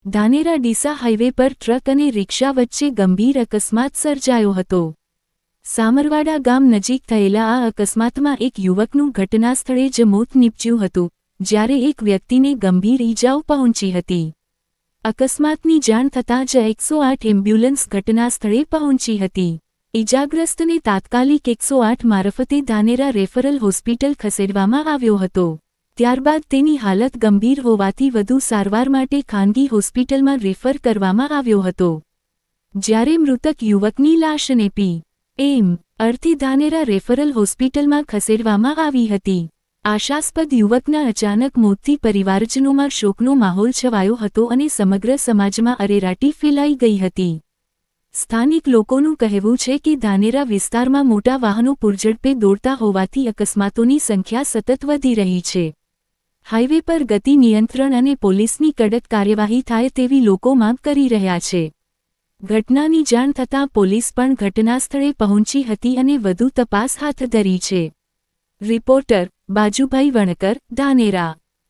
Dhanera Deesa highway પર truck અને રિક્ષા વચ્ચે ગંભીર અકસ્માત સર્જાયો હતો। સામરવાડા ગામ નજીક થયેલા આ અકસ્માતમાં એક યુવકનું ઘટનાસ્થળે જ મોત નીપજ્યું હતું, જ્યારે એક વ્યક્તિને ગંભીર ઈજાઓ પહોંચી હતી। અકસ્માતની જાણ થતાં જ 108 એમ્બ્યુલન્સ ઘટનાસ્થળે પહોંચી હતી। ઈજાગ્રસ્તને તાત્કાલિક 108 મારફતે ધાનેરા રેફરલ હોસ્પિટલ ખસેડવામાં આવ્યો હતો। ત્યારબાદ તેની હાલત ગંભીર હોવાથી વધુ સારવાર માટે ખાનગી હોસ્પિટલમાં રેફર કરવામાં આવ્યો હતો, જ્યારે મૃતક યુવકની લાશને પી.એમ. અર્થી ધાનેરા રેફરલ હોસ્પિટલમાં ખસેડવામાં આવી હતી। આશાસ્પદ યુવકના અચાનક મોતથી પરિવારજનોમાં શોકનો માહોલ છવાયો હતો અને સમગ્ર સમાજમાં અરેરાટી ફેલાઈ ગઈ હતી। સ્થાનિક લોકોનું કહેવું છે કે ધાનેરા વિસ્તારમાં મોટા વાહનો પૂરઝડપે દોડતા હોવાથી અકસ્માતોની સંખ્યા સતત વધી રહી છે। હાઈવે પર ગતિ નિયંત્રણ અને પોલીસની કડક કાર્યવાહી થાય તેવી લોકો માંગ કરી રહ્યા છે। ઘટનાની જાણ થતાં પોલીસ પણ ઘટનાસ્થળે પહોંચી હતી અને વધુ તપાસ હાથ ધરી છે। રિપોર્ટર બાજુભાઈ વણકર, ધાનેરા।